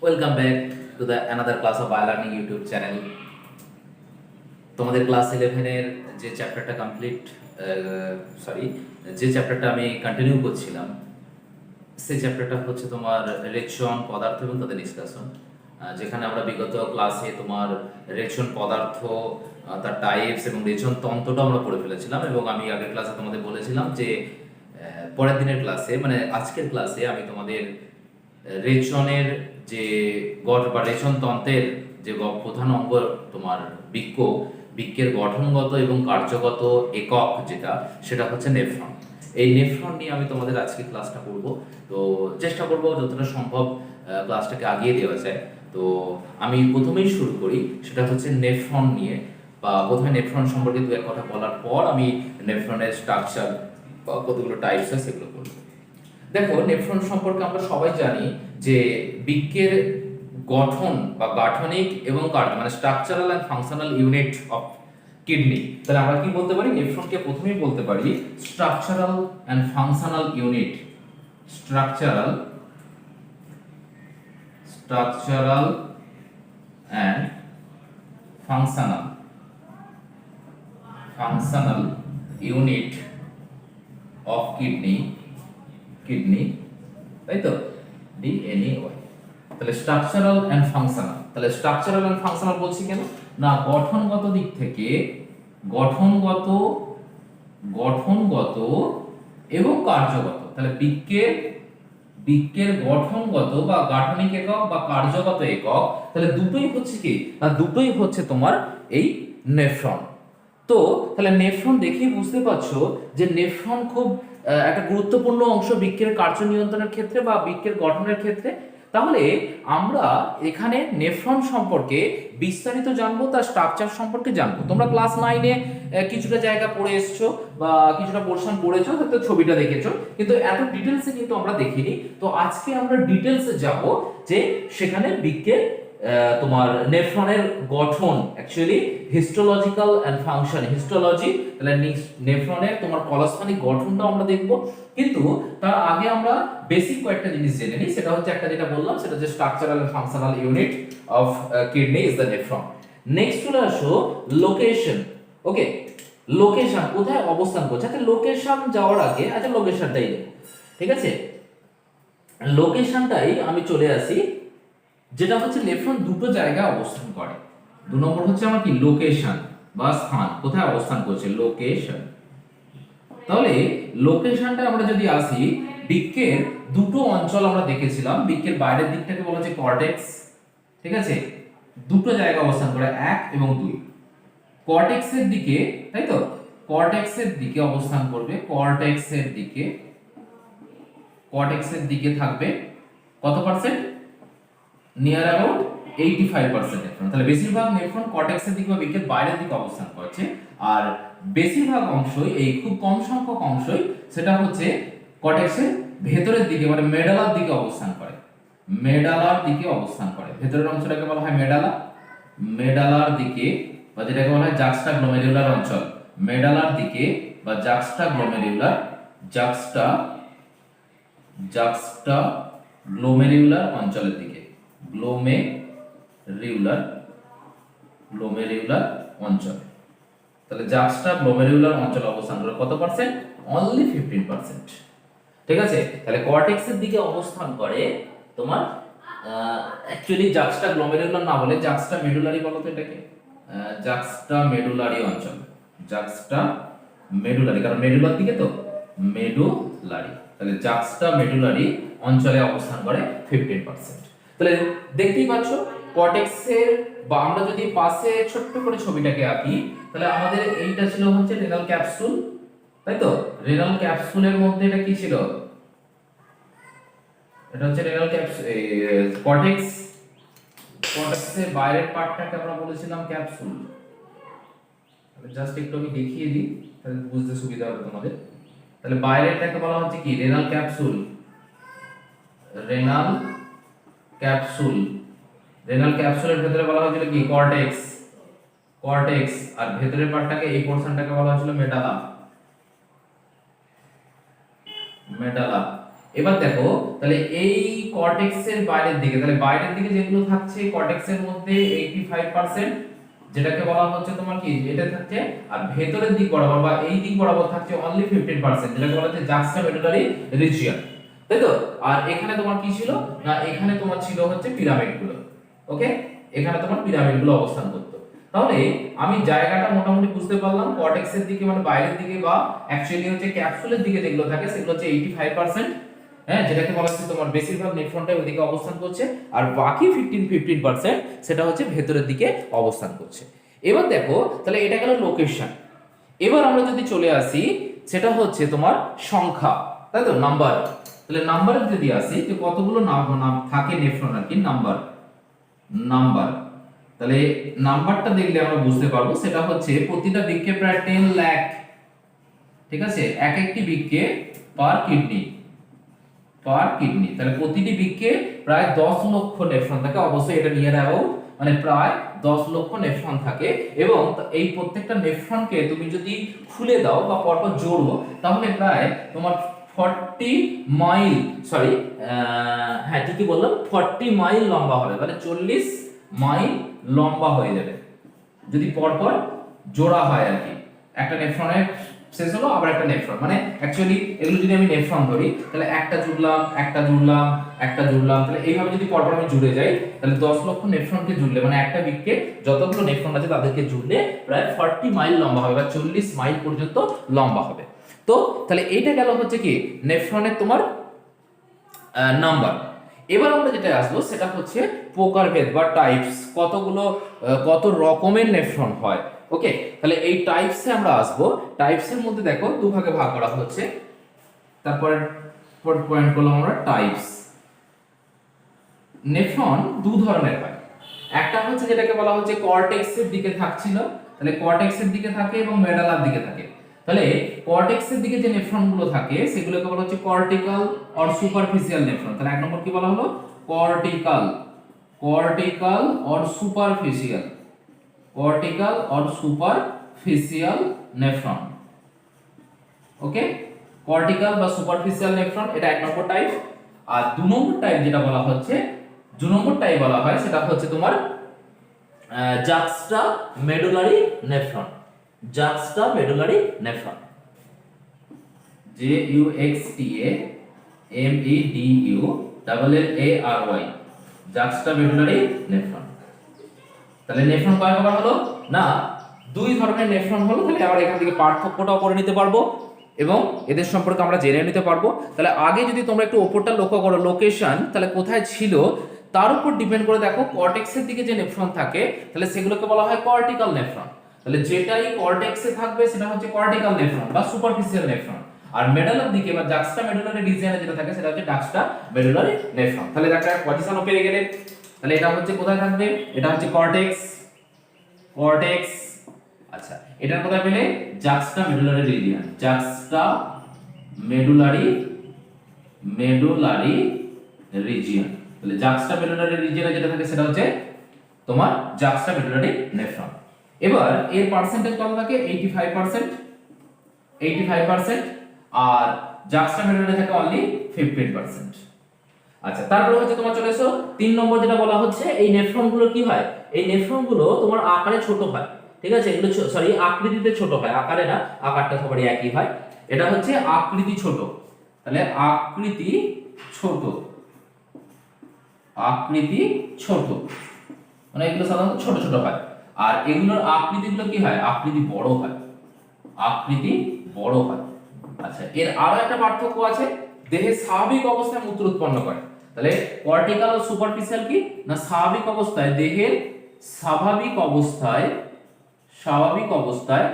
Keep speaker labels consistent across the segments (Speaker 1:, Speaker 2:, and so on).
Speaker 1: Welcome back to the another class of iLearning YouTube channel. তোমাদের class 11 এর যে চ্যাপ্টারটা যে চ্যাপ্টারটা আমি কন্টিনিউ করছিলাম সেই চ্যাপ্টারটা হচ্ছে তোমার রেচন পদার্থ এবং তাদের ডিসকাশন, যেখানে আমরা বিগত ক্লাসে তোমার রেচন পদার্থ, তার টাইপস এবং রেচন তন্ত্রটা আমরা পড়ে ফেলেছিলাম। এবং আমি আগের ক্লাসে তোমাদের বলেছিলাম যে পরের দিনের ক্লাসে মানে আজকের ক্লাসে আমি তোমাদের রেচনের যে গঠ বা রেচন তন্ত্রের যে প্রধান অঙ্গ তোমার বৃক্কের গঠনগত এবং কার্যগত একক সেটা হচ্ছে নেফ্রন। এই নেফ্রন নিয়ে আমি তোমাদের আজকে ক্লাসটা করব। তো চেষ্টা করব যতটা সম্ভব ক্লাসটাকে আগিয়ে দেওয়া যায়। তো আমি প্রথমেই শুরু করি, সেটা হচ্ছে নেফ্রন নিয়ে। বা প্রথমে নেফ্রন সম্পর্কে দু এক কথা বলার পর আমি নেফ্রনের স্ট্রাকচার বা কতগুলো টাইপস আছে সেগুলো বলবো। দেখো, নেফ্রন সম্পর্কে আমরা সবাই জানি যে বৃক্কের গঠন বা গাঠনিক এবং কার্য মানে structural and functional unit of kidney. তাহলে আমরা কি বলতে পারি? নেফ্রনকে প্রথমেই বলতে পারি structural and functional unit. Structural and functional unit of kidney, তাই তো, DNAY। তাহলে স্ট্রাকচারাল অ্যান্ড ফাংশনাল। তাহলে স্ট্রাকচারাল অ্যান্ড ফাংশনাল বলছি কেন না, গঠনগত দিক থেকে গঠনগত এবং কার্যগত। তাহলে বৃক্কের গঠনগত বা গাঠনিক একক বা কার্যগত একক, তাহলে দুটোই হচ্ছে কি না, দুটোই হচ্ছে তোমার এই নেফ্রন। তো তাহলে নেফ্রন দেখেই বুঝতে পারছো যে নেফ্রন খুব একটা গুরুত্বপূর্ণ অংশ বৃক্কের কার্য নিয়ন্ত্রণের ক্ষেত্রে বা বৃক্কের গঠনের ক্ষেত্রে। তাহলে আমরা এখানে নেফ্রন সম্পর্কে বিস্তারিত জানবো, তার স্ট্রাকচার সম্পর্কে জানবো। তোমরা ক্লাস 9-এ কিছুটা জায়গা পড়ে এসছো বা কিছুটা পোরশন পড়েছো, হয়তো ছবিটা দেখেছো, কিন্তু এত ডিটেলসে কিন্তু আমরা দেখিনি। তো আজকে আমরা ডিটেলসে যাব যে সেখানে বৃক্কের তোমার নেফ্রনের গঠন, actually histological and function. Histology, তাহলে নেফ্রনের তোমার কলস্থানিক গঠনটাও আমরা দেখব, কিন্তু তার আগে আমরা বেসিক কয়েকটা জিনিস জেনে নিই। সেটা হচ্ছে একটা যেটা বললাম, সেটা হচ্ছে structural and functional unit of kidney is the nephron. Next চলে আসো লোকেশন। ওকে, লোকেশন কোথায় অবস্থান করছে। আচ্ছা, লোকেশন যাওয়ার আগে লোকেশনটাই দেখো, ঠিক আছে? লোকেশনটাই আমি চলে আসি, যেটা হচ্ছে নেফ্রন দুটো জায়গায় অবস্থান করে। 2 নম্বর হচ্ছে আমার কি লোকেশন বা স্থান, কোথায় অবস্থান করছে, লোকেশন। তাহলে লোকেশনটা আমরা যদি আসি, বৃক্কের দুটো অঞ্চল আমরা দেখেছিলাম। বৃক্কের বাইরের দিকটাকে বলা হচ্ছে কর্টেক্স, ঠিক আছে? দুটো জায়গা অবস্থান করে, 1 এবং 2। কর্টেক্সের দিকে, তাই তো, কর্টেক্সের দিকে অবস্থান করবে। কর্টেক্সের দিকে থাকবে কত পার্সেন্ট? Near about 85% nephron. তাহলে বেশিরভাগ নেফ্রন কর্টেক্সের দিকে বা বৃক্কের বাইরের দিকে অবস্থান করছে, আর বেশিরভাগ অংশই, এই খুব কম সংখ্যক অংশই সেটা হচ্ছে কর্টেক্সের ভেতরের দিকে মানে মেডালার দিকে অবস্থান করে। ভেতরের অংশটাকে বলা হয় মেডালার দিকে, বা যেটাকে বলা হয় জাক্সটা গ্লোমেরুলার অঞ্চল। মেডালার দিকে বা জাক্সটা গ্লোমেরুলার অঞ্চলের দিকে, গ্লোমেরুলার অঞ্চল। তাহলে জাক্সটা গ্লোমেরুলার অঞ্চল অবস্থান করে কত পার্সেন্ট? অনলি 15%, ঠিক আছে? তাহলে কর্টেক্সের দিকে অবস্থান করে তোমার অ্যাকচুয়ালি জাক্সটা গ্লোমেরুলার না বলে জাক্সটা মেডুলারি বলো তো এটাকে, জাক্সটা মেডুলারি অঞ্চল। কারণ মেডুলার দিকে তো, মেডুলারি। তাহলে জাক্সটা মেডুলারি অঞ্চলে অবস্থান করে 15%। তাহলে দেখতেই পাচ্ছ কর্টেক্সের, বা আমরা যদি পাশে ছোট্ট করে ছবিটাকে আঁকি, তাহলে আমাদের এইটা ছিল হচ্ছে রেনাল ক্যাপসুল, তাই তো? রেনাল ক্যাপসুলের মধ্যে এটা কি ছিল? এটা হচ্ছে রেনাল ক্যাপসুল, কর্টেক্সের বাইরের পার্টটাকে আমরা বলেছিলাম ক্যাপসুল। জাস্ট একটু আমি দেখিয়ে দিই, তাহলে বুঝতে সুবিধা হবে তোমাদের। তাহলে বাইরেরটাকে বলা হচ্ছে কি? রেনাল ক্যাপসুলের ভেতরে বলা হয়েছিল কি? কর্টেক্স। আর ভেতরের পার্টটাকে, এই পোরশনটাকে বলা হয়েছিল মেডালা। এবার দেখো তাহলে এই কর্টেক্সের বাইরের দিকে, তাহলে বাইরের দিকে যেগুলো থাকছে কর্টেক্সের মধ্যে 85%, যেটাকে বলা হচ্ছে তোমার কি, এটা থাকছে। আর ভেতরের দিক বরাবর বা এই দিক বরাবর থাকছে অনলি 15%, যেটাকে বলা হচ্ছে জাক্সটামেডুলারি রিজিয়ন, তাই তো। আর এখানে তোমার কি ছিল না, এখানে তোমার ছিল হচ্ছে পিরামিড গুলো। ওকে, এখানে তোমার পিরামিড গুলো অবস্থান করতো। তাহলে আমি জায়গাটা মোটামুটি বুঝতে পারলাম, কর্টেক্সের দিকে মানে বাইরের দিকে বা অ্যাকচুয়ালি হচ্ছে ক্যাপসুলের দিকে যেগুলো থাকে সেগুলো হচ্ছে 85%, হ্যাঁ, যেটাকে বলা হচ্ছে তোমার বেশিরভাগ নেফ্রনটা ওইদিকে অবস্থান করছে, আর বাকি 15% সেটা হচ্ছে ভেতরের দিকে অবস্থান করছে। এবার দেখো তাহলে এটা গেল লোকেশন। এবার আমরা যদি চলে আসি সেটা হচ্ছে তোমার সংখ্যা, তাই তো, নাম্বার। তাহলে নাম্বারে যদি আসি যে কতগুলো নাম থাকে নেফ্রন আর কি, নাম্বার নাম্বার তাহলে নাম্বারটা দেখলে আমরা বুঝতে পারবো সেটা হচ্ছে প্রতিটা বৃক্কে প্রায় 10 লাখ, ঠিক আছে, এক একটি বৃক্কে পার কিডনি, তাহলে প্রতিটি বৃক্কে প্রায় 10 লক্ষ নেফ্রন থাকে। অবশ্যই এটা নিয়ে রাখো, মানে প্রায় 10 লক্ষ নেফ্রন থাকে। এবং এই প্রত্যেকটা নেফ্রনকে তুমি যদি খুলে দাও বা পরপর জোড়ো তাহলে প্রায় তোমার 40 মাইল, সরি, হ্যাঁ ঠিকই বললাম, 40 মাইল লম্বা হবে, মানে 40 মাইল লম্বা হয়ে যাবে যদি পরপর জোড়া হয় আর কি। একটা নেফ্রনের শেষ হলো, আবার একটা নেফ্রন, মানে অ্যাকচুয়ালি এগুলো যদি আমি নেফ্রন ধরি তাহলে একটা জুড়লাম, একটা জুড়লাম, একটা জুড়লাম, তাহলে এইভাবে যদি পরপর আমি জুড়ে যাই তাহলে 10 লক্ষ নেফ্রনকে জুড়লে, মানে একটা বৃক্কে যতগুলো নেফ্রন আছে তাদেরকে জুড়লে প্রায় 40 মাইল লম্বা হবে বা 40 মাইল পর্যন্ত লম্বা হবে। তো তাহলে এইটা গেল হচ্ছে কি নেফ্রনের তোমার নাম্বার। এবার আমরা যেটা আসবো সেটা হচ্ছে প্রকারভেদ বা টাইপস, কতগুলো কত রকমের নেফ্রন হয়। ওকে, তাহলে এই টাইপসে আমরা আসবো। টাইপসের মধ্যে দেখো দুভাগে ভাগ করা হচ্ছে, তারপরে পয়েন্ট করলাম আমরা টাইপস। নেফ্রন দু ধরনের হয়, একটা হচ্ছে যেটাকে বলা হচ্ছে কর্টেক্সের দিকে থাকছিল, তাহলে কর্টেক্সের দিকে থাকে এবং মেডালার দিকে থাকে। তাহলে কর্টেক্সের দিকে যে নেফ্রন গুলো থাকে সেগুলোকে বলা হচ্ছে কর্টিক্যাল অর সুপারফিশিয়াল নেফ্রন। তাহলে এক নম্বর কি বলা হলো, cortical, cortical or superficial, cortical or superficial nephron. Okay, cortical বা সুপারফিশিয়াল নেফ্রন, এটা এক নম্বর টাইপ। আর দু নম্বর টাইপ যেটা বলা হচ্ছে, দু নম্বর টাইপ বলা হয় সেটা হচ্ছে তোমার juxtamedullary nephron, juxtamedullary nephron, JUXTAMEDULLARY, juxtamedullary nephron. তাহলে নেফ্রন কয় প্রকার হলো না, দুই ধরনের নেফ্রন হলো। তাহলে আমরা এখান থেকে পার্থক্যটাও করে নিতে পারবো এবং এদের সম্পর্কে আমরা জেনে নিতে পারবো। তাহলে আগে যদি তোমরা একটু ওপরটা লক্ষ্য করো, লোকেশন তাহলে কোথায় ছিল তার উপর ডিপেন্ড করে দেখো কর্টেক্সের দিকে যে নেফ্রন থাকে তাহলে সেগুলোকে বলা হয় কর্টিক্যাল নেফ্রন। তাহলে যেটাই কর্টেক্সে থাকবে সেটা হচ্ছে কর্টিক্যাল নেফ্রন বা সুপারফিশিয়াল নেফ্রন, আর মেডালার দিকে বা জাক্সটা মেডুলারি রিজিয়নে যেটা থাকে সেটা হচ্ছে জাক্সটা মেডুলারি নেফ্রন। তাহলে একটা পজিশনও পেয়ে গেলে। তাহলে এটা হচ্ছে কোথায় থাকবে, এটা হচ্ছে কর্টেক্স, কর্টেক্স। আচ্ছা, এটার কোথায় পেলে, juxtamedullary region, juxtamedullary, medullary region. তাহলে জাক্সটা মেডুলারি রিজিয়নে যেটা থাকে সেটা হচ্ছে তোমার জাক্সটা মেডুলারি নেফ্রন। এবার এর পার্সেন্টেজ কত থাকে, 85%, 85%, আর জাক্সটা মেডুলারি থাকে অনলি 15%। আচ্ছা, তারপরে হচ্ছে তোমার চলে এসো 3 নম্বর যেটা বলা হচ্ছে, এই নেফ্রন গুলো কি হয়, এই নেফ্রন গুলো তোমার আকারে ছোট হয়, ঠিক আছে, এগুলো সরি আকৃতিতে ছোট হয়, আকারে না, আকারটা সবারই একই হয়। এটা হচ্ছে আকৃতি ছোট, তাহলে আকৃতি ছোট, আকৃতি ছোট, মানে এগুলো সাধারণত ছোট ছোট হয়। আর এগুলোর আকৃতিগুলো কি হয়, আকৃতি বড় হয়, আকৃতি বড় হয়। আচ্ছা, এর আরো একটা পার্থক্য আছে, দেহে স্বাভাবিক অবস্থায় মূত্র উৎপন্ন করে। তাহলে কর্টিক্যাল ও সুপারফিশিয়াল কি না, স্বাভাবিক অবস্থায় দেহের স্বাভাবিক অবস্থায়, স্বাভাবিক অবস্থায়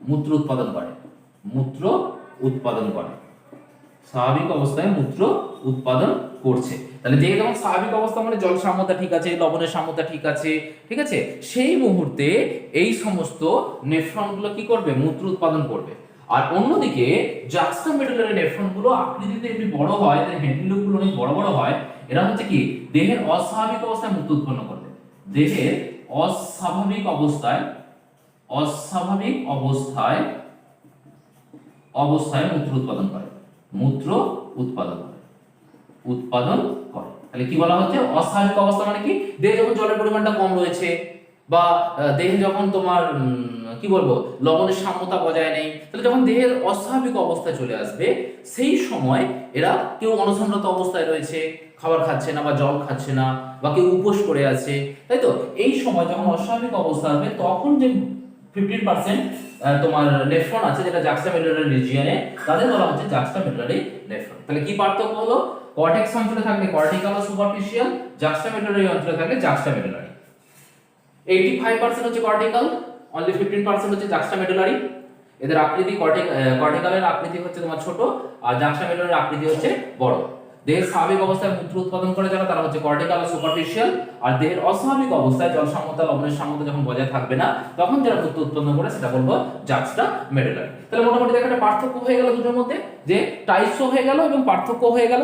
Speaker 1: মূত্র উৎপাদন করে, মূত্র উৎপাদন করে, স্বাভাবিক অবস্থায় মূত্র উৎপাদন করছে। তাহলে যে যেমন স্বাভাবিক অবস্থা মানে জল সাম্যতা ঠিক আছে, লবণের সাম্যতা ঠিক আছে, ঠিক আছে, সেই মুহূর্তে এই সমস্ত নেফ্রনগুলো কি করবে, মূত্র উৎপাদন করবে। আর অন্যদিকে জাক্সটা মেডুলারি নেফ্রনগুলো আকৃতিতে এমনি বড় হয়, এদের হ্যান্ডলগুলো অনেক বড় বড় হয়, এরা হচ্ছে কি দেহের অস্বাভাবিক অবস্থায় মূত্র উৎপন্ন করবে, দেহের অস্বাভাবিক অবস্থায়, অস্বাভাবিক অবস্থায় অবস্থায় মূত্র উৎপাদন করে, মূত্র উৎপাদন করে। উৎপাদন করে। তাহলে কি বলা হচ্ছে অস্বাভাবিক অবস্থা মানে কি, দেহে যখন জলের পরিমাণটা কম রয়েছে বা দেহে যখন তোমার কি বলবো লবণের সাম্যতা বজায় নেই, তাহলে যখন দেহের অস্বাভাবিক অবস্থায় চলে আসবে সেই সময় এরা কেউ অনশনরত অবস্থায় রয়েছে, খাবার খাচ্ছে না বা জল খাচ্ছে না, বা কেউ উপোস করে আছে, তাই তো এই সময় যখন অস্বাভাবিক অবস্থা হবে তখন যে 15% তোমার নেফ্রন আছে যেটা জাক্সটামেডুলারি রিজিয়নে, তাদের বলা হচ্ছে জাক্সটামেডুলারি নেফ্রন। তাহলে কি পার্থক্য হলো, কর্টেক্স অঞ্চলে থাকলে কর্টিক্যাল ও সুপারফিশিয়াল, জাক্সটামেডুলারি অঞ্চলে থাকলে জাক্সটামেডুলারি। 85% হচ্ছে কর্টিক্যাল, অনলি 15% হচ্ছে জাক্সটামেডুলারি। এদের আকৃতি কর্টিক্যালের আকৃতি হচ্ছে তোমার ছোট আর জাক্সটামেডুলারির আকৃতি হচ্ছে বড়। দেহের স্বাভাবিক অবস্থায় মূত্র উৎপাদন করে যারা তারা হচ্ছে কর্টিক্যাল ও সুপারফিশিয়াল, আর দেহের অস্বাভাবিক অবস্থায় জল সাম্যতা লবণের সাম্যতা যখন বজায় থাকবে না তখন যারা মূত্র উৎপন্ন করে সেটা বলবো জাক্সটামেডুলারি। তাহলে মোটামুটি দেখো একটা পার্থক্য হয়ে গেল দুটোর মধ্যে, যে টাইপসও হয়ে গেল এবং পার্থক্য হয়ে গেল।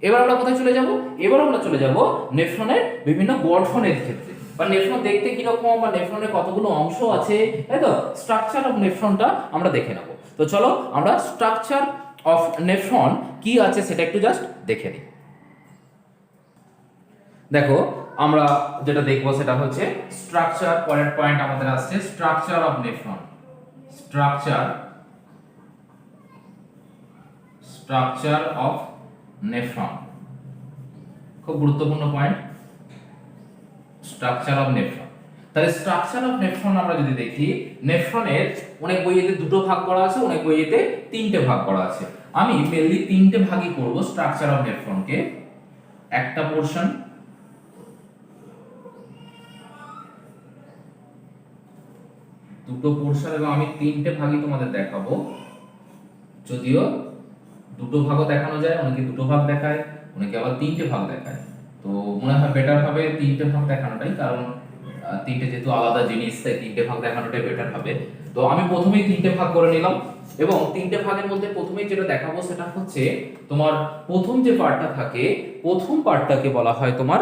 Speaker 1: এবার আমরা কোথায় চলে যাব, এবার আমরা চলে যাব নেফ্রনের বিভিন্ন গঠনের ক্ষেত্রে, বা নেফ্রন দেখতে কিরকম বা নেফ্রনের কতগুলো অংশ আছে, তাই তো স্ট্রাকচার অফ নেফ্রনটা আমরা দেখে নেব। তো চলো আমরা স্ট্রাকচার অফ নেফ্রন কি আছে সেটা একটু জাস্ট দেখে নিই। দেখো আমরা যেটা দেখবো সেটা হচ্ছে স্ট্রাকচার, পরের পয়েন্ট আমাদের আসছে structure of nephron. Structure of nephron খুব গুরুত্বপূর্ণ পয়েন্ট, স্ট্রাকচার অফ নেফ্রন। তাহলে স্ট্রাকচার অফ নেফ্রন আমরা যদি দেখি, নেফ্রনের অনেক বইয়েতে দুটো ভাগ করা আছে, অনেক বইয়েতে তিনটে ভাগ করা আছে। আমি মেনলি তিনটে ভাগই করব স্ট্রাকচার অফ নেফ্রনকে। একটা পোরশন, দুটো পোরশন, এবং আমি তিনটে ভাগই তোমাদের দেখাবো। যদিও দুটো ভাগও দেখানো যায়, অনেকে দুটো ভাগ দেখায়, অনেকে আবার তিনটে ভাগ দেখায়। তো মনে হয় বেটার হবে তিনটে ভাগ দেখানোটাই, কারণ তিনটে যেহেতু আলাদা জিনিস তাই তিনটে ভাগ দেখানোটাই বেটার হবে। তো আমি প্রথমেই তিনটে ভাগ করে নিলাম, এবং তিনটে ভাগের মধ্যে প্রথমেই যেটা দেখাবো সেটা হচ্ছে তোমার প্রথম যে পার্টটা থাকে, প্রথম পার্টটাকে বলা হয় তোমার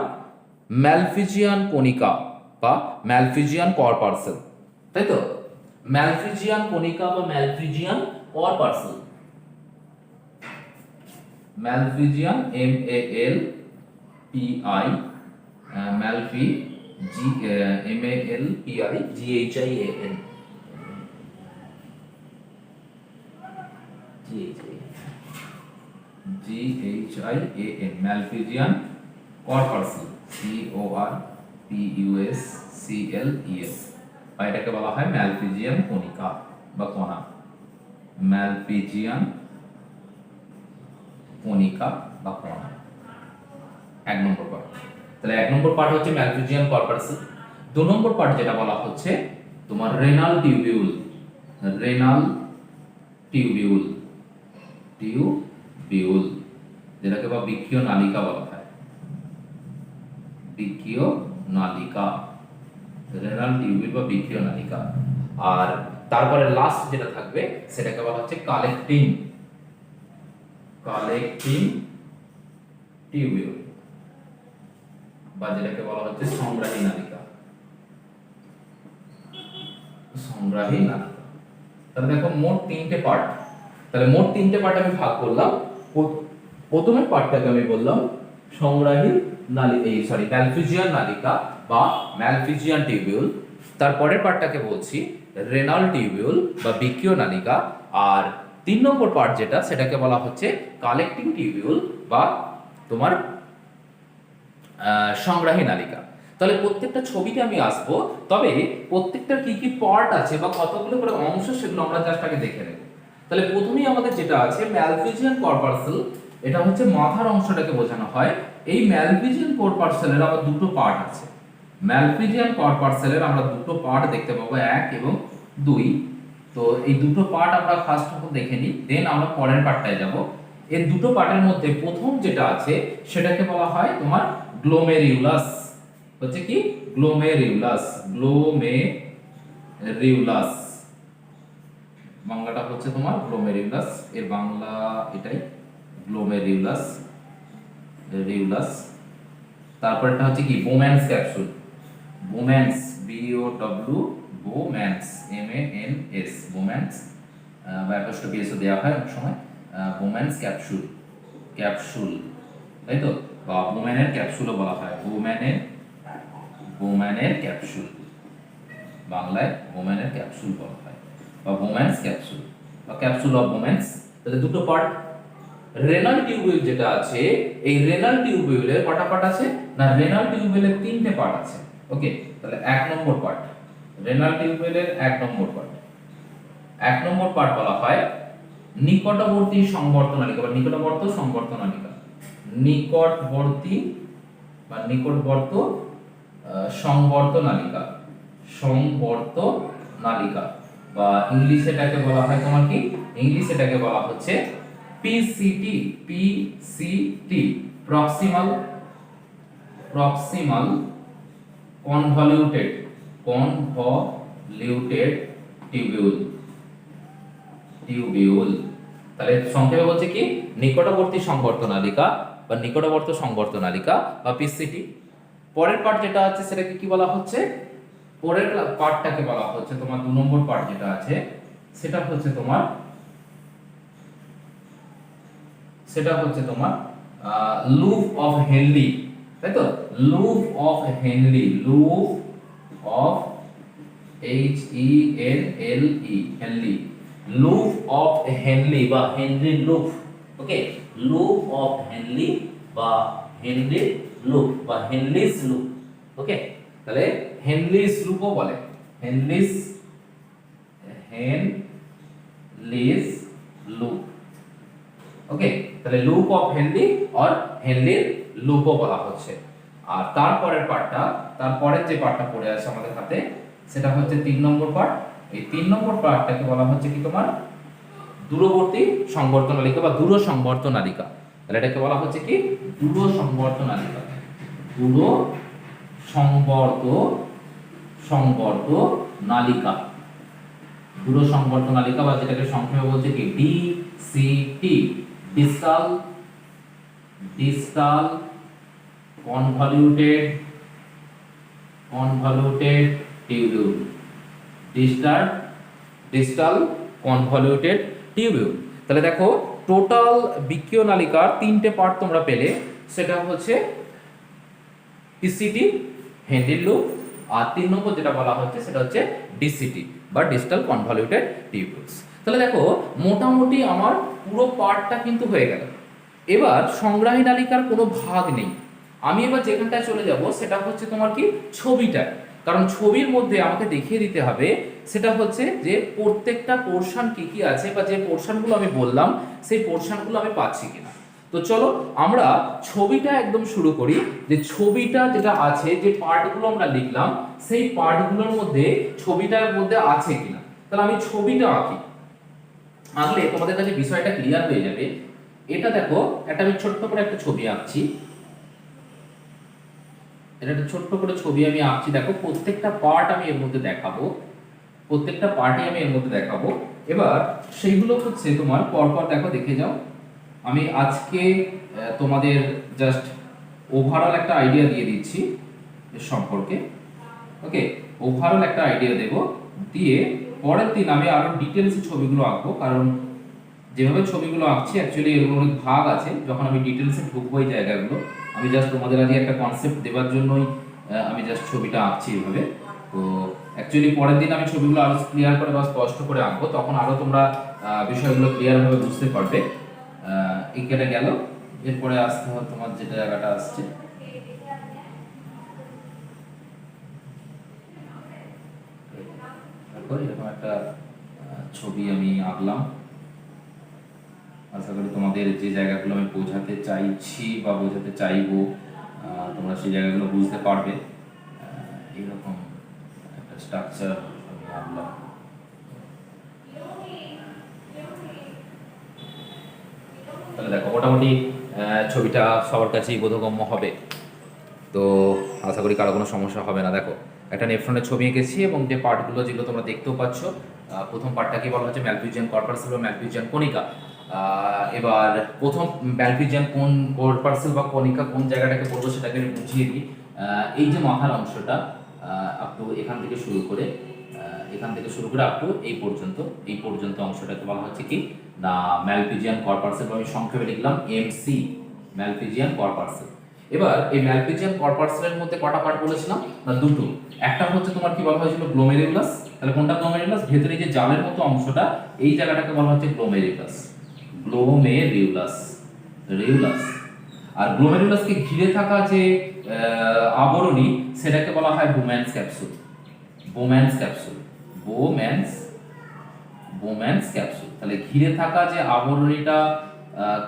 Speaker 1: ম্যালফিজিয়ান কণিকা বা ম্যালফিজিয়ান কর্পাসেল, তাই তো ম্যালফিজিয়ান কণিকা বা Malpighian corpuscle. Malpighian MALPI, Malpighi MALPIGHIAN, Malpighian corpuscle, CORPUSCLES, বা এটাকে বলা হয় ম্যালফিজিয়ান কণিকা বা কণা, ম্যালফিজিয়ান কণিকা বা কণা। এক নম্বর পার্ট। তাহলে এক নম্বর পার্ট হচ্ছে ম্যালফিজিয়ান কর্পাসেল। দু নম্বর পার্ট যেটা বলা হচ্ছে তোমার renal tubule, renal tubule, tubule যেটাকে বা বৃক্কীয় নালিকা বলা হয়, বৃক্কীয় নালিকা, রেনাল টিউবিউল বা বৃক্কীয় নালিকা। আর তারপরে লাস্ট যেটা থাকবে সেটাকে বলা হচ্ছে কালেক্টিং টিউবিউল, বা যেটাকে বলা হচ্ছে সংগ্রাহী নালিকা, সংগ্রাহী নালিকা। তাহলে দেখো মোট তিনটে পার্ট, তাহলে মোট তিনটে পার্ট আমি ভাগ করলাম। প্রথমের পার্টটাকে আমি বললাম সংগ্রাহী ম্যালফিজিয়ান নালিকা বা ম্যালফিজিয়ান টিউবিউল। তারপরের পার্টটাকে বলছি রেনাল টিউবিউল বা বৃক্কীয় নালিকা। আর তিন নম্বর পার্ট যেটা সেটাকে বলা হচ্ছে কালেক্টিং টিউবিউল বা তোমার সংগ্রাহী নালিকা। তাহলে প্রত্যেকটা ছবিতে আমি আসবো, তবে প্রত্যেকটার কি কি পার্ট আছে বা কতগুলো করে অংশ সেগুলো আমরা জাস্ট আগে দেখে নেব। তাহলে প্রথমেই আমাদের যেটা আছে ম্যালফিজিয়ান কর্পাসেল, এটা হচ্ছে মাথার অংশটাকে বোঝানো হয়। এই ম্যালফিজিয়ান কর্পাসেলের আবার দুটো পার্ট আছে। ম্যালফিজিয়ান কর্পাসেলের আমরা দুটো পার্ট দেখতে পাবো, 1 এবং 2। তো এই দুটো পার্ট আমরা ফার্স্ট অফ অল দেখে নিই, দেন আমরা পরের পার্টটায় যাব। এই দুটো পার্টের মধ্যে প্রথম যেটা আছে সেটাকে বলা হয় তোমার গ্লোমেরিউলাস, হচ্ছে কি গ্লোমেরিউলাস, গ্লোমেরিউলাস বাংলাটা হচ্ছে তোমার গ্লোমেরিউলাস, এর বাংলা এটাই গ্লোমেরিউলাস, রিউলাস। তারপরটা হচ্ছে কি Bowman's capsule, Bowman's BOW, Bowman's MANS, Bowman's বা অ্যাপোস্ট্রফি এসও দেওয়া হয় অনেক সময়, বোম্যান্স ক্যাপসুল, ক্যাপসুল তাই তো, বা বোম্যানের ক্যাপসুলও বলা হয়, বোম্যানের ক্যাপসুল, বাংলায় বোম্যানের ক্যাপসুল বলা হয়, বা বোম্যান্স ক্যাপসুল বা ক্যাপসুল অফ বোম্যান্স। তাহলে দুটো পার্ট। রেনাল টিউবিউল যেটা আছে, এই রেনাল টিউবিউলের কটা পার্ট আছে না, রেনাল টিউবিউলের তিনটে পার্ট আছে। ওকে, তাহলে 1 নম্বর পার্ট, রেনাল টিউবিউলের 1 নম্বর পার্ট, 1 নম্বর পার্ট বলা হয় নিকটবর্তী সংবর্ত নালিকা বা নিকটবর্ত সংবর্ত নালিকা, নিকটবর্তী বা নিকটবর্ত সংবর্ত নালিকা, সংবর্ত নালিকা, বা ইংলিশে এটাকে বলা হয় তোমার কি, ইংলিশে এটাকে বলা হচ্ছে PCT, PCT, proximal convoluted tubule. তাহলে সংক্ষেপে বলছে কি, নিকটবর্তী সংবর্ত নালিকা বা নিকটবর্তী সংবর্ত নালিকা বা পিসিটি। পরের পার্ট যেটা আছে সেটাকে কি বলা হচ্ছে, পরের পার্টটাকে বলা হচ্ছে তোমার 2 নম্বর পার্ট যেটা আছে সেটা হচ্ছে তোমার লুপ অফ হেনলি, তাই তো, loop of Henle, loop of HENLE, Henle, loop of Henle বা Henry loop. Okay, loop of Henle বা হেনরি লুপ বা হেনলিস লুপ। ওকে, তাহলে হেনলিস লুপও বলে, হেনলিস লুপ। ওকে, তাহলে লুপ অফ হেনলি আর হেনলির লুপও বলা হচ্ছে। আর তারপরের পার্টটা, তারপরের যে পার্টটা পড়ে আছে আমাদের হাতে সেটা হচ্ছে 3 নম্বর পার্ট। এই 3 নম্বর পার্টটাকে বলা হচ্ছে কি তোমার দূরবর্তী সংবর্ত নালিকা বা দূর সংবর্ত নালিকা। তাহলে এটাকে বলা হচ্ছে কি দূর সংবর্ত নালিকা, দূর সংবর্ত নালিকা, দূর সংবর্ত নালিকা, বা যেটাকে সংক্ষেপে বলছে কি DCT, distal convoluted tubule, distal convoluted tubule. তাহলে দেখো টোটাল বৃক্কীয় নালিকার 3টে পার্ট তোমরা পেলে, সেটা হচ্ছে পিসিটি, হেনরি লুপ, আর 3 নম্বর যেটা বলা হচ্ছে সেটা হচ্ছে ডিসিটি বা ডিস্টাল কনভলিউটেড টিউবিউলস। তাহলে দেখো মোটামুটি আমার পুরো পার্টটা কিন্তু হয়ে গেল। এবার সংগ্রাহী নালিকার কোনো ভাগ নেই। আমি এবার যেখানটায় চলে যাব সেটা হচ্ছে তোমার কি ছবিটা, কারণ ছবির মধ্যে আমাকে দেখিয়ে দিতে হবে সেটা হচ্ছে যে প্রত্যেকটা পোরশন কি কি আছে, বা যে পোরশনগুলো আমি বললাম সেই পোরশনগুলো আমি পাচ্ছি কিনা। তো চলো আমরা ছবিটা একদম শুরু করি, যে ছবিটা যেটা আছে, যে পার্টগুলো আমরা লিখলাম সেই পার্টগুলোর মধ্যে ছবিটার মধ্যে আছে কিনা। তাহলে আমি ছবিটা আঁকি, আঁকলে তোমাদের কাছে বিষয়টা ক্লিয়ার হয়ে যাবে। এটা দেখো, একটা আমি ছোট্ট করে একটা ছবি আঁকছি, এটা একটা ছোট্ট করে ছবি আমি আঁকছি। দেখো প্রত্যেকটা পার্ট আমি এর মধ্যে দেখাবো, প্রত্যেকটা পার্টই আমি এর মধ্যে দেখাবো। এবার সেইগুলো হচ্ছে তোমার পরপর দেখো, দেখে যাও। আমি আজকে তোমাদের জাস্ট ওভারঅল একটা আইডিয়া দিয়ে দিচ্ছি এর সম্পর্কে। ওকে, ওভারঅল একটা আইডিয়া দেব, দিয়ে পরের দিন আমি আরো ডিটেলসে ছবিগুলো আঁকবো, কারণ যেভাবে ছবিগুলো আঁকছি অ্যাকচুয়ালি এর অনেক ভাগ আছে। যখন আমি ডিটেলসে ঢুকবো এই জায়গাগুলো, আমি জাস্ট তোমাদের আজকে একটা কনসেপ্ট দেওয়ার জন্যই আমি জাস্ট ছবিটা আঁকছি এভাবে। তো অ্যাকচুয়ালি পরের দিন আমি ছবিগুলো আরো ক্লিয়ার করে বা স্পষ্ট করে আঁকবো, তখন আরো তোমরা বিষয়গুলো ক্লিয়ারভাবে বুঝতে পারবে। এই কেটে গেল, এরপরে আসতে হবে তোমার যেটা জায়গাটা আসছে, এরকম একটা ছবি আমি আঁকলাম। আশা করি তোমাদের যে জায়গাগুলো আমি বোঝাতে চাইছি বা বোঝাতে চাইবো তোমরা সেই জায়গাগুলো বুঝতে পারবে। এইরকম একটা স্ট্রাকচার আমি আঁকলাম। তাহলে দেখো মোটামুটি ছবিটা সবার কাছেই বোধগম্য হবে, তো আশা করি কারো কোনো সমস্যা হবে না। দেখো একটা নেফ্রনের ছবি এঁকেছি, এবং যে পার্টগুলো যেগুলো তোমরা দেখতেও পাচ্ছ, প্রথম পার্টটাকে বলা হচ্ছে ম্যালপিজিয়ান কর্পাসেল বা ম্যালপিজিয়ান কণিকা। এবার প্রথম ম্যালপিজিয়ান কোন কর্পাসেল বা কণিকা কোন জায়গাটাকে বলবো সেটাকে আমি বুঝিয়ে দিই। এই যে মাথার অংশটা আপ টু এখান থেকে শুরু করে আপ টু এই পর্যন্ত অংশটাকে বলা হচ্ছে কি না ম্যালপিজিয়ান কর্পাসেল, আমি সংক্ষেপে লিখলাম এমসি, ম্যালপিজিয়ান কর্পাসেল। এবার এই ম্যালপিজিয়ান কর্পাসেলের মধ্যে কটা পার্ট বলেছিলাম না, দুটো। একটা হচ্ছে তোমার কি বলা হয়েছিল গ্লোমেরুলাস, তাহলে কোনটা গ্লোমেরুলাস, ভেতরে যে জালের মতো অংশটা এই জায়গাটাকে বলা হচ্ছে গ্লোমেরুলাস, গ্লোমেরুলাস রিউলাস। আর গ্লোমেরুলাসকে ঘিরে থাকা যে আবরণী সেটাকে বলা হয় Bowman's capsule, Bowman's capsule, Bowman's Bowman's capsule. তাহলে ঘিরে থাকা যে আবরণীটা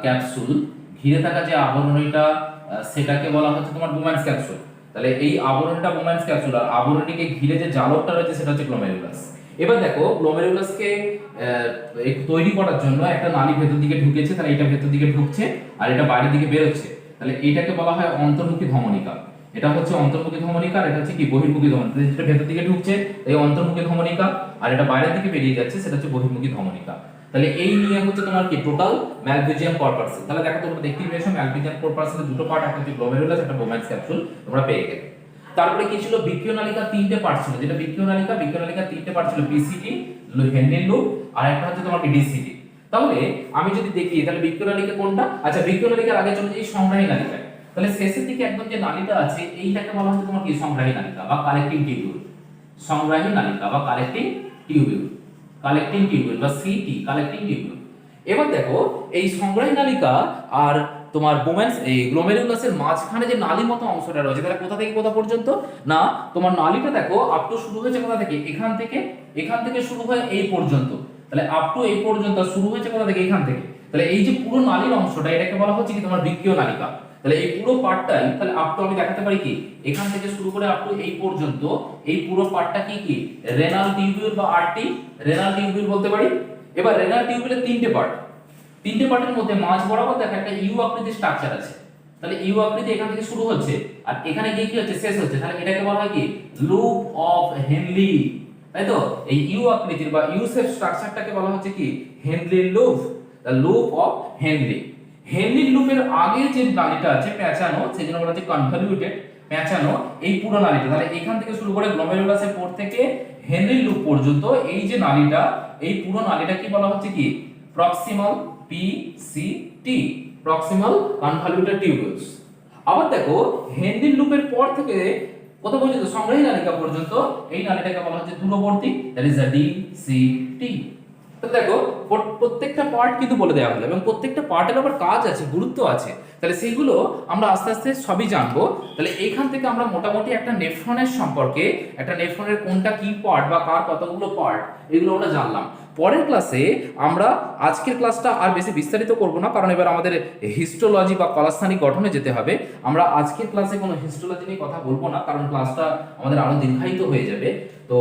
Speaker 1: ক্যাপসুল, ঘিরে থাকা যে আবরণীটা সেটাকে বলা হচ্ছে তোমার বোম্যান্স ক্যাপসুল। তাহলে এই আবরণীটা বোম্যান্স ক্যাপসুল, আর আবরণীকে ঘিরে যে জালকটা রয়েছে সেটা হচ্ছে গ্লোমেরুলাস। এবার দেখো গ্লোমেরুলাসকে তৈরি করার জন্য একটা নালী ভেতর দিকে ঢুকেছে, তাহলে এটা ভেতর দিকে ঢুকছে আর এটা বাইরের দিকে বেরোচ্ছে, তাহলে এটাকে বলা হয় অন্তর্মুখী ধমনিকা। এটা হচ্ছে অন্তর্মুখী ধমনিকা, আর এটা হচ্ছে কি বহির্মুখী ধমনিকা। যেটা ভেতর দিকে ঢুকছে এই অন্তর্মুখী ধমনিকা, আর এটা বাইরের দিকে বেরিয়ে যাচ্ছে সেটা হচ্ছে বহির্মুখী ধমনিকা। তাহলে এই নিয়ে হচ্ছে তোমার কি টোটাল ম্যালপিজিয়ান কর্পাসেল। তাহলে দেখো তোমরা দেখতেই পেয়েছো ম্যালপিজিয়ান কর্পাসেলের দুটো পার্ট, একটা হচ্ছে গ্লোমেরুলাস, একটা বোম্যান্স ক্যাপসুল, তোমরা পেয়ে গেলে। তারপরে কি ছিল, বৃক্কীয় নালিকা তিনটে পার্ট ছিল, যেটা বৃক্কীয় নালিকা তিনটে পার্ট ছিল, পিসিটি, হেনরির লুপ, আর একটা হচ্ছে তোমার কি ডিসিটি। তাহলে আমি যদি দেখি তাহলে বৃক্কীয় নালিকা কোনটা, আচ্ছা বৃক্কীয় নালিকার আগে চলে যাই সংগ্রাহী নালিকা। তাহলে শেষের দিকে একদম যে নালীটা আছে এইটাকে বলা হচ্ছে তোমার কি সংগ্রাহী নালিকা বা কালেক্টিং টিউবিউল, সংগ্রাহী নালিকা বা কালেক্টিং টিউবিউল, কালেক্টিং টিউবিউল বা সিটি, কালেক্টিং টিউবিউল। এবার দেখো এই সংগ্রাহী নালিকা আর তোমার বোম্যান্স এই গ্লোমেরুলাসের মাঝখানে যে নালী মতো অংশটা রয়েছে, তাহলে কোথা থেকে কোথা পর্যন্ত না, তোমার নালীটা দেখো আপ টু শুরু হয়েছে কোথা থেকে, এখান থেকে শুরু হয় এই পর্যন্ত। তাহলে আপ টু এই পর্যন্ত শুরু হয়েছে কোথা থেকে, এখান থেকে। তাহলে এই যে পুরো নালীর অংশটা এটাকে বলা হচ্ছে কি তোমার বৃক্কীয় নালিকা। তাহলে এই পুরো পার্টটাই, তাহলে আপ টু আমি দেখাতে পারি কি এখান থেকে শুরু করে আপ টু এই পর্যন্ত এই পুরো পার্টটা কি রেনাল টিউবিউল বা আরটি, রেনাল টিউবিউল বলতে পারি। এবার রেনাল টিউবিউলের তিনটে পার্টের মধ্যে মাঝ বরাবর দেখো একটা ইউ আকৃতির স্ট্রাকচার আছে। তাহলে ইউ আকৃতি এখান থেকে শুরু হচ্ছে আর এখানে গিয়ে কি হচ্ছে শেষ হচ্ছে, তাহলে এটাকে বলা হয় কি লুপ অফ হেনলি, তাই তো। এই ইউ আকৃতির বা ইউ শেপ স্ট্রাকচারটাকে বলা হচ্ছে কি হেনলির loop, the loop of Henle. হেনলির লুপের আগে যে নালীটা আছে প্যাঁচানো, সেজন্য বলা হচ্ছে কনভলিউটেড, প্যাঁচানো এই পুরো নালীটা। তাহলে এখান থেকে শুরু করে গ্লোমেরুলাসের পর থেকে হেনরির লুপ পর্যন্ত এই যে নালীটা, এই পুরো নালীটা কি বলা হচ্ছে কি proximal PCT, proximal convoluted tubules. আবার দেখো হেনরির লুপের পর থেকে কত পর্যন্ত, সংগ্রাহী নালিকা পর্যন্ত এই নালীটাকে বলা হচ্ছে দূরবর্তী, দ্যাট ইজ দ্য ডিসিটি। তো দেখো প্রত্যেকটা পার্ট কিন্তু বলে দেওয়া হলো এবং প্রত্যেকটা পার্টের আবার কাজ আছে, গুরুত্ব আছে। তাহলে সেইগুলো আমরা আস্তে আস্তে সবই জানবো। তাহলে এইখান থেকে আমরা মোটামুটি একটা নেফ্রনের সম্পর্কে, একটা নেফ্রনের কোনটা কি পার্ট বা কার কতগুলো পার্ট, এগুলো আমরা জানলাম। পরের ক্লাসে আমরা, আজকের ক্লাসটা আর বেশি বিস্তারিত করব না, কারণ এবার আমাদের হিস্টোলজি বা কলাস্থানিক গঠনে যেতে হবে। আমরা আজকের ক্লাসে কোনো হিস্টোলজি নিয়ে কথা বলবো না, কারণ ক্লাসটা আমাদের আরো দীর্ঘায়িত হয়ে যাবে। তো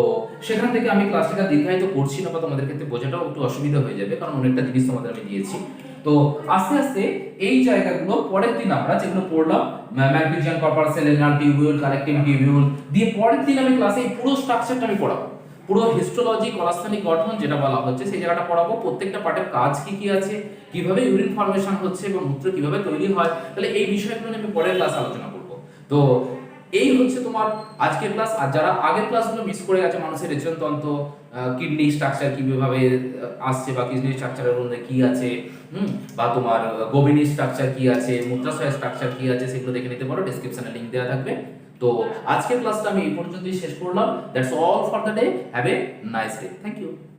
Speaker 1: সেখান থেকে আমি ক্লাসটাকে দীর্ঘায়িত করছি না, বা তোমাদের ক্ষেত্রে বোঝাটাও একটু অসুবিধা হয়ে যাবে, কারণ অনেকটা জিনিস তোমাদের আমি দিয়েছি। তো আস্তে আস্তে এই জায়গাগুলো পরের দিন আমরা যেগুলো পড়লাম, Malpighian corpuscle, renal tubule, collecting tubule দিয়ে, পরের দিন আমি ক্লাসে এই পুরো স্ট্রাকচারটা আমি পড়াবো, পুরো হিস্টোলজি কলাস্থানিক গঠন যেটা বলা হচ্ছে সেই জায়গাটা পড়াবো। প্রত্যেকটা পার্টের কাজ কি কি আছে, কিভাবে ইউরিন ফর্মেশন হচ্ছে এবং মূত্র কিভাবে তৈরি হয়, তাহলে এই বিষয়গুলো নিয়ে আমি পরের ক্লাসে আলোচনা করব। তো এই হচ্ছে তোমার আজকের ক্লাস। আর যারা আগের ক্লাসগুলো মিস করে গেছে, মানুষের রেচনতন্ত্র, কিডনি স্ট্রাকচার কিভাবে আসছে বা কিডনি স্ট্রাকচারের মধ্যে কি আছে, বা তোমার গোবিনি স্ট্রাকচার কি আছে, মূত্রাশয় স্ট্রাকচার কি আছে, সেগুলো দেখে নিতে পারো, ডেসক্রিপশনে লিংক দেওয়া থাকবে। তো আজকের ক্লাসটা আমি এই পর্যন্তই শেষ করলাম। That's all for the day. Have a nice day. Thank you.